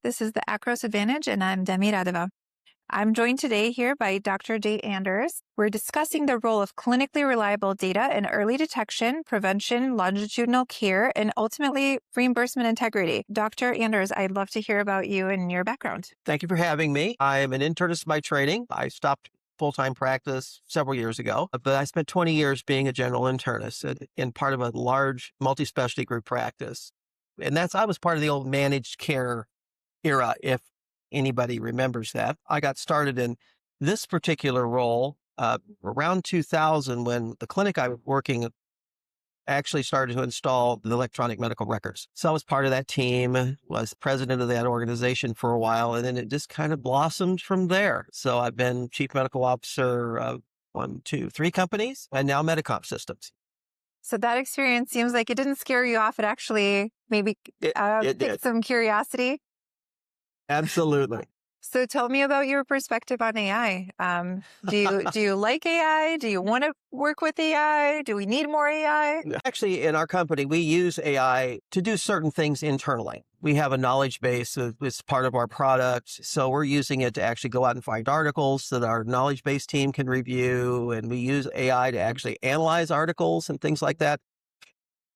This is the Akros Advantage, and I'm Demi Radeva. I'm joined today here by Dr. Diagnoses. We're discussing the role of clinically reliable data in early detection, prevention, longitudinal care, and ultimately reimbursement integrity. Dr. Anders, I'd love to hear about you and your background. Thank you for having me. I am an internist by training. I stopped full-time practice several years ago, but I spent 20 years being a general internist in part of a large multi-specialty group practice. And I was part of the old managed care era, if anybody remembers that. I got started in this particular role around 2000 when the clinic I was working at actually started to install the electronic medical records. So I was part of that team, was president of that organization for a while, and then it just kind of blossomed from there. So I've been chief medical officer of 3 companies, and now Medicomp Systems. So that experience seems like it didn't scare you off. It actually maybe piqued some curiosity. Absolutely. So tell me about your perspective on AI. Do you like AI? Do you want to work with AI? Do we need more AI? Actually, in our company, we use AI to do certain things internally. We have a knowledge base as part of our product. So we're using it to actually go out and find articles that our knowledge base team can review. And we use AI to actually analyze articles and things like that.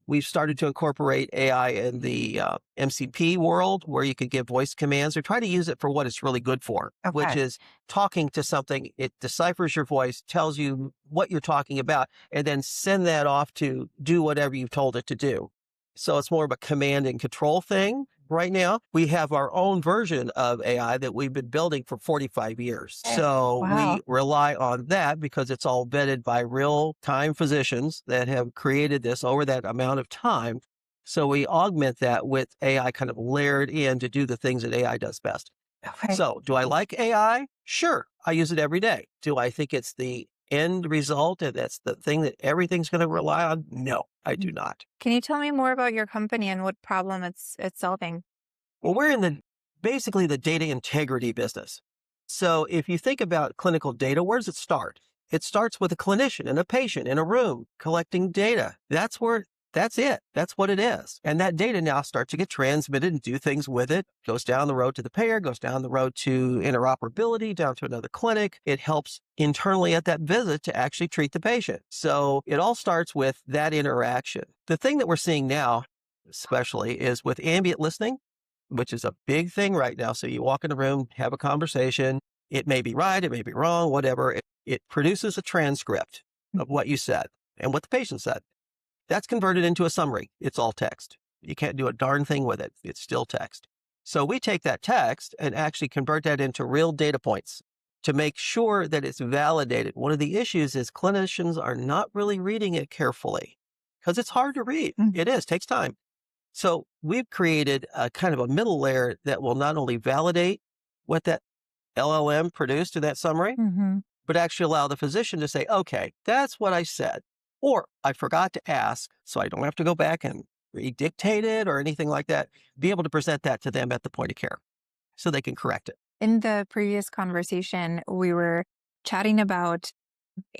We've started to incorporate AI in the MCP world where you could give voice commands or try to use it for what it's really good for, which is talking to something. It deciphers your voice, tells you what you're talking about, and then send that off to do whatever you've told it to do. So it's more of a command and control thing. Right now, we have our own version of AI that we've been building for 45 years. So we rely on that because it's all vetted by real-time physicians that have created this over that amount of time. So we augment that with AI kind of layered in to do the things that AI does best. So do I like AI? Sure. I use it every day. Do I think it's the end result and that's the thing that everything's going to rely on? No, I do not. Can you tell me more about your company and what problem it's solving? Well, we're in basically the data integrity business. So if you think about clinical data, where does it start? It starts with a clinician and a patient in a room collecting data. That's it. That's what it is. And that data now starts to get transmitted and do things with it. Goes down the road to the payer, goes down the road to interoperability, down to another clinic. It helps internally at that visit to actually treat the patient. So it all starts with that interaction. The thing that we're seeing now, especially, is with ambient listening, which is a big thing right now. So you walk in a room, have a conversation. It may be right, it may be wrong, whatever. It produces a transcript of what you said and what the patient said. That's converted into a summary. It's all text. You can't do a darn thing with it. It's still text. So we take that text and actually convert that into real data points to make sure that it's validated. One of the issues is clinicians are not really reading it carefully because it's hard to read. It is, takes time. So we've created a kind of a middle layer that will not only validate what that LLM produced in that summary, but actually allow the physician to say, okay, that's what I said. Or I forgot to ask, so I don't have to go back and redictate it or anything like that. Be able to present that to them at the point of care so they can correct it. In the previous conversation, we were chatting about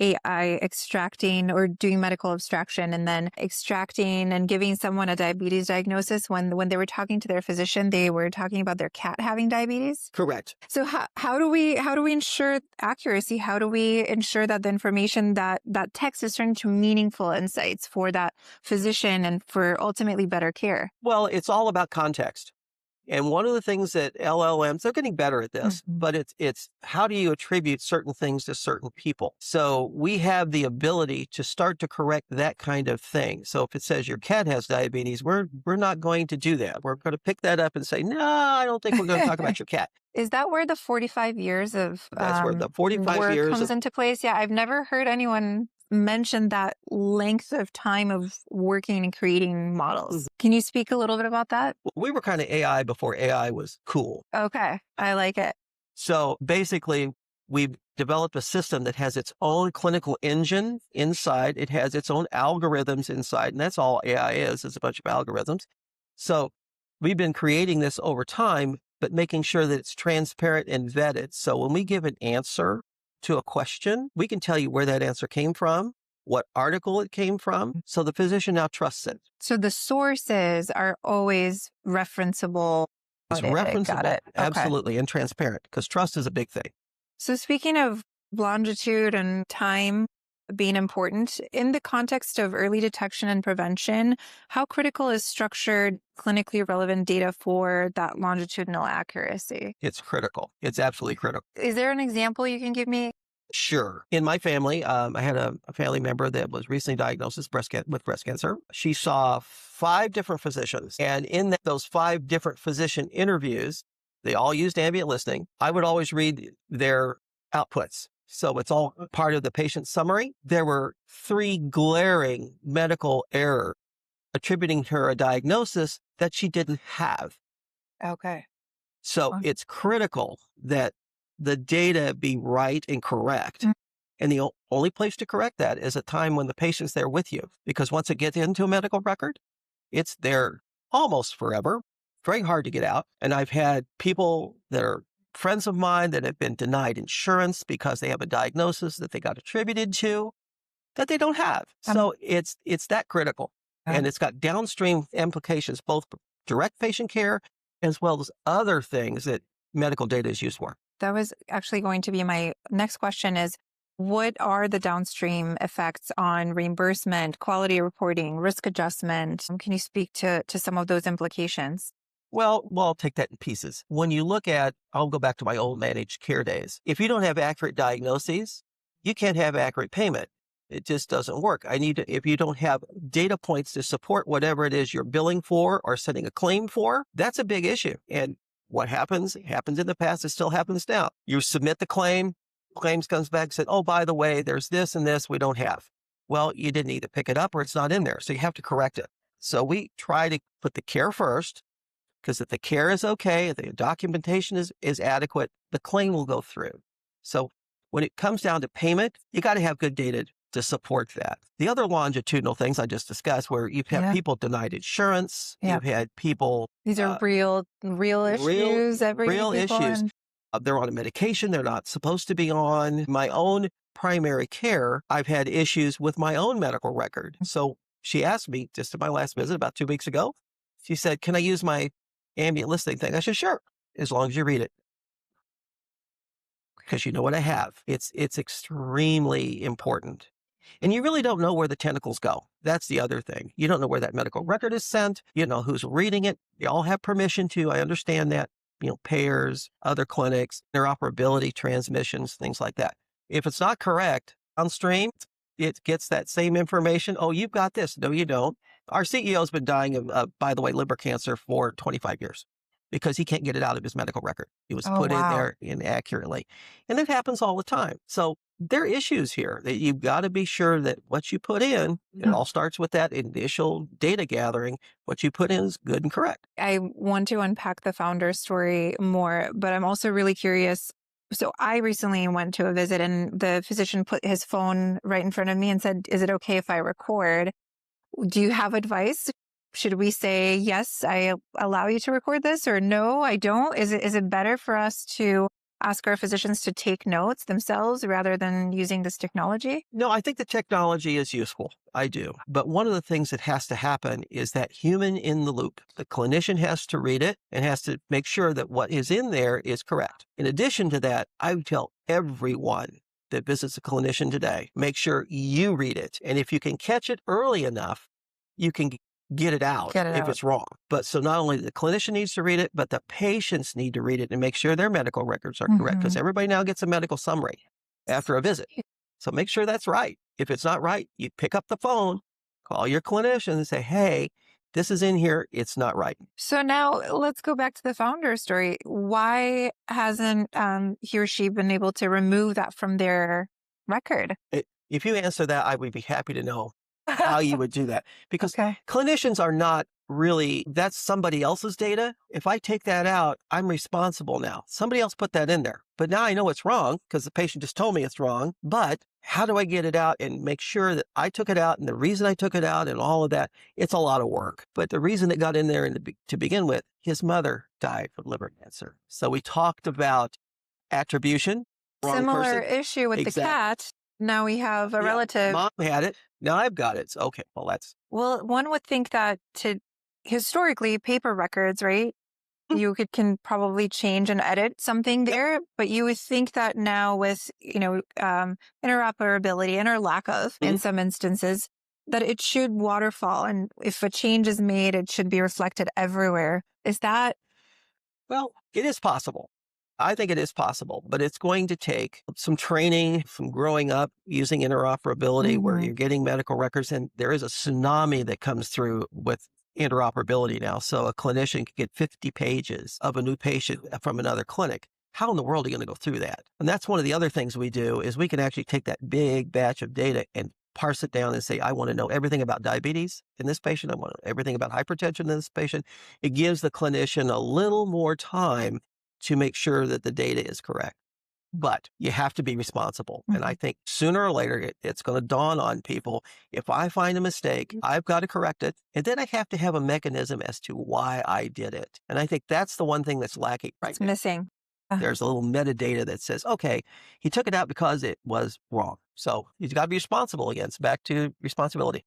AI extracting or doing medical abstraction and then extracting and giving someone a diabetes diagnosis. When they were talking to their physician, they were talking about their cat having diabetes. Correct. So how do we ensure accuracy? How do we ensure that the information that text is turning to meaningful insights for that physician and for ultimately better care? Well, it's all about context. And one of the things that LLMs, they're getting better at this, but it's how do you attribute certain things to certain people? So we have the ability to start to correct that kind of thing. So if it says your cat has diabetes, we're not going to do that. We're going to pick that up and say, no, I don't think we're going to talk about your cat. Is that where the 45 years of That's where the 45 work years comes into place? Yeah, I've never heard anyone mention that length of time of working and creating models. Can you speak a little bit about that? We were kind of AI before AI was cool. Okay, I like it. So basically, we've developed a system that has its own clinical engine inside. It has its own algorithms inside, and that's all AI is a bunch of algorithms. So we've been creating this over time, but making sure that it's transparent and vetted. So when we give an answer to a question, we can tell you where that answer came from, what article it came from, so the physician now trusts it. So the sources are always referenceable It's Got referenceable, it. Okay. absolutely, and transparent, because trust is a big thing. So speaking of longitude and time being important, in the context of early detection and prevention, how critical is structured, clinically relevant data for that longitudinal accuracy? It's critical. It's absolutely critical. Is there an example you can give me? Sure. In my family, I had a family member that was recently diagnosed with breast cancer. She saw 5 different physicians. And in those 5 different physician interviews, they all used ambient listening. I would always read their outputs. So it's all part of the patient summary. There were 3 glaring medical errors attributing to her a diagnosis that she didn't have. Okay. So it's critical that the data be right and correct. And the only place to correct that is a time when the patient's there with you. Because once it gets into a medical record, it's there almost forever. Very hard to get out. And I've had people that are friends of mine that have been denied insurance because they have a diagnosis that they got attributed to that they don't have. So it's that critical. And it's got downstream implications, both for direct patient care as well as other things that medical data is used for. That was actually going to be my next question is, what are the downstream effects on reimbursement, quality reporting, risk adjustment? Can you speak to some of those implications? Well, I'll take that in pieces. When you look at, I'll go back to my old managed care days. If you don't have accurate diagnoses, you can't have accurate payment. It just doesn't work. If you don't have data points to support whatever it is you're billing for or sending a claim for, that's a big issue. And what happens in the past, it still happens now. You submit the claims comes back and said, oh, by the way, there's this and this we don't have. Well, you didn't either pick it up or it's not in there. So you have to correct it. So we try to put the care first, because if the care is okay, if the documentation is adequate, the claim will go through. So when it comes down to payment, you got to have good data to support that. The other longitudinal things I just discussed, where you've had people denied insurance, you've had people. These are real issues. Real issues. They're on a medication they're not supposed to be on. My own primary care, I've had issues with my own medical record. So she asked me just at my last visit about 2 weeks ago, she said, can I use my ambient listening thing? I said, sure, as long as you read it. Because you know what I have. It's extremely important. And you really don't know where the tentacles go. That's the other thing. You don't know where that medical record is sent. You know who's reading it. They all have permission to. I understand that. Payers, other clinics, interoperability, transmissions, things like that. If it's not correct, downstream, it gets that same information. Oh, you've got this. No, you don't. Our CEO's been dying of, by the way, liver cancer for 25 years. Because he can't get it out of his medical record. It was put in there inaccurately. And it happens all the time. So there are issues here that you've got to be sure that what you put in, it all starts with that initial data gathering. What you put in is good and correct. I want to unpack the founder story more, but I'm also really curious. So I recently went to a visit and the physician put his phone right in front of me and said, is it okay if I record? Do you have advice? Should we say, yes, I allow you to record this, or no, I don't? Is it better for us to ask our physicians to take notes themselves rather than using this technology? No, I think the technology is useful. I do. But one of the things that has to happen is that human in the loop. The clinician has to read it and has to make sure that what is in there is correct. In addition to that, I would tell everyone that visits a clinician today, make sure you read it. And if you can catch it early enough, you can get it out if it's wrong. But so not only the clinician needs to read it, but the patients need to read it and make sure their medical records are correct, because everybody now gets a medical summary after a visit. So make sure that's right. If it's not right, you pick up the phone, call your clinician and say, hey, this is in here. It's not right. So now let's go back to the founder story. Why hasn't he or she been able to remove that from their record? If you answer that, I would be happy to know how you would do that, because clinicians are not really, that's somebody else's data. If I take that out, I'm responsible now. Somebody else put that in there, but now I know it's wrong because the patient just told me it's wrong. But how do I get it out and make sure that I took it out and the reason I took it out and all of that? It's a lot of work. But the reason it got in there to begin with, his mother died from liver cancer. So we talked about attribution. Similar issue with the cat. Now we have a relative. Mom had it. Now I've got it. Okay, well, Well, one would think that historically, paper records, right? you can probably change and edit something there, but you would think that now with, interoperability and or lack of in some instances, that it should waterfall. And if a change is made, it should be reflected everywhere. Is that? Well, it is possible. I think it is possible, but it's going to take some training from growing up using interoperability where you're getting medical records. And there is a tsunami that comes through with interoperability now. So a clinician can get 50 pages of a new patient from another clinic. How in the world are you going to go through that? And that's one of the other things we do is we can actually take that big batch of data and parse it down and say, I want to know everything about diabetes in this patient. I want to know everything about hypertension in this patient. It gives the clinician a little more time to make sure that the data is correct. But you have to be responsible. And I think sooner or later, it's going to dawn on people. If I find a mistake, I've got to correct it. And then I have to have a mechanism as to why I did it. And I think that's the one thing that's lacking right It's now. missing. There's a little metadata that says, okay, he took it out because it was wrong. So he's got to be responsible again. It's back to responsibility.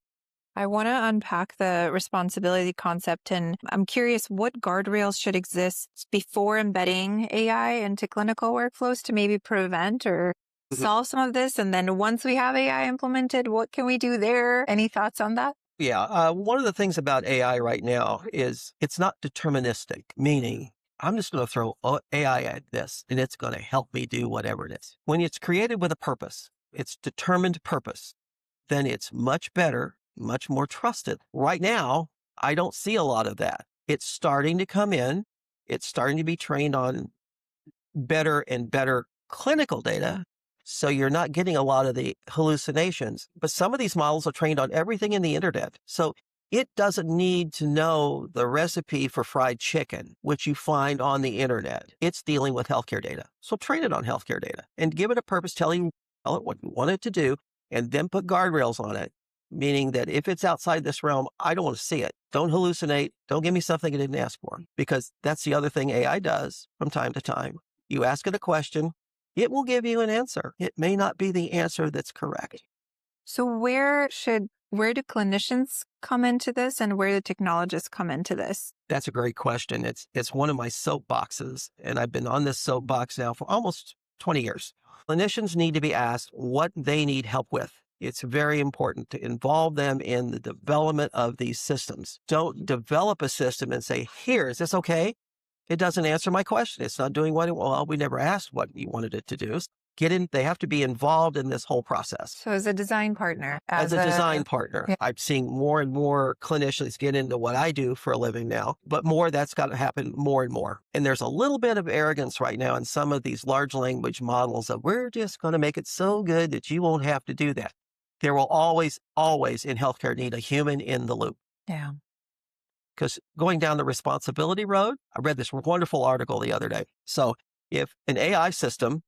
I want to unpack the responsibility concept, and I'm curious what guardrails should exist before embedding AI into clinical workflows to maybe prevent or solve some of this. And then once we have AI implemented, what can we do there? Any thoughts on that? Yeah. One of the things about AI right now is it's not deterministic, meaning I'm just going to throw AI at this and it's going to help me do whatever it is. When it's created with a purpose, it's determined purpose, then it's much better, much more trusted. Right now, I don't see a lot of that. It's starting to come in. It's starting to be trained on better and better clinical data. So you're not getting a lot of the hallucinations. But some of these models are trained on everything in the internet. So it doesn't need to know the recipe for fried chicken, which you find on the internet. It's dealing with healthcare data. So train it on healthcare data and give it a purpose, tell it what you want it to do, and then put guardrails on it. Meaning that if it's outside this realm, I don't want to see it. Don't hallucinate. Don't give me something I didn't ask for. Because that's the other thing AI does from time to time. You ask it a question, it will give you an answer. It may not be the answer that's correct. So where do clinicians come into this and where do technologists come into this? That's a great question. It's one of my soapboxes, and I've been on this soapbox now for almost 20 years. Clinicians need to be asked what they need help with. It's very important to involve them in the development of these systems. Don't develop a system and say, here, is this okay? It doesn't answer my question. It's not doing well, we never asked what you wanted it to do. They have to be involved in this whole process. So as a design partner. As a design partner. Yeah. I'm seeing more and more clinicians get into what I do for a living now, but that's got to happen more and more. And there's a little bit of arrogance right now in some of these large language models of we're just going to make it so good that you won't have to do that. There will always in healthcare need a human in the loop. Yeah. Because going down the responsibility road, I read this wonderful article the other day. So if an AI system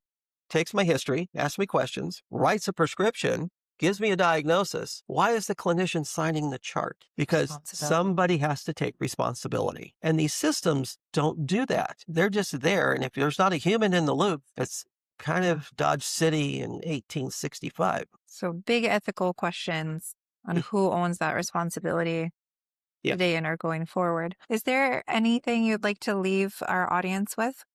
takes my history, asks me questions, writes a prescription, gives me a diagnosis, why is the clinician signing the chart? Because somebody has to take responsibility. And these systems don't do that. They're just there. And if there's not a human in the loop, it's kind of Dodge City in 1865. So big ethical questions on who owns that responsibility today and are going forward. Is there anything you'd like to leave our audience with?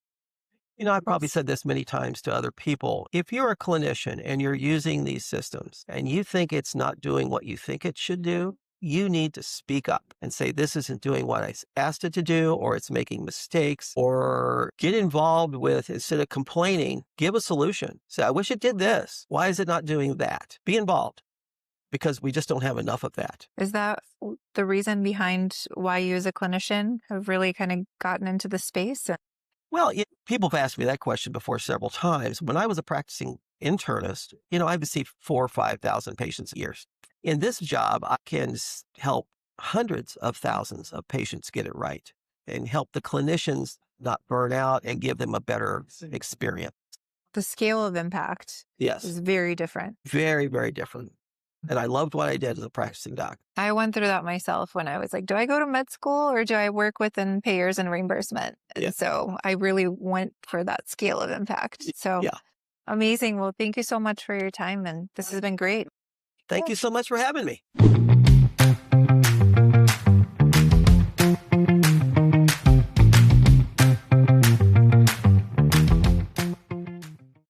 I've probably said this many times to other people. If you're a clinician and you're using these systems and you think it's not doing what you think it should do, you need to speak up and say, this isn't doing what I asked it to do, or it's making mistakes, or get involved with, instead of complaining, give a solution. Say, I wish it did this. Why is it not doing that? Be involved, because we just don't have enough of that. Is that the reason behind why you as a clinician have really kind of gotten into the space? Well, people have asked me that question before several times. When I was a practicing internist, I would see 4,000 or 5,000 patients a year. In this job, I can help hundreds of thousands of patients get it right and help the clinicians not burn out and give them a better experience. The scale of impact is very different. Very, very different. And I loved what I did as a practicing doc. I went through that myself when I was like, do I go to med school or do I work within payers and reimbursement? And so I really went for that scale of impact. So amazing. Well, thank you so much for your time. And this has been great. Thank you so much for having me.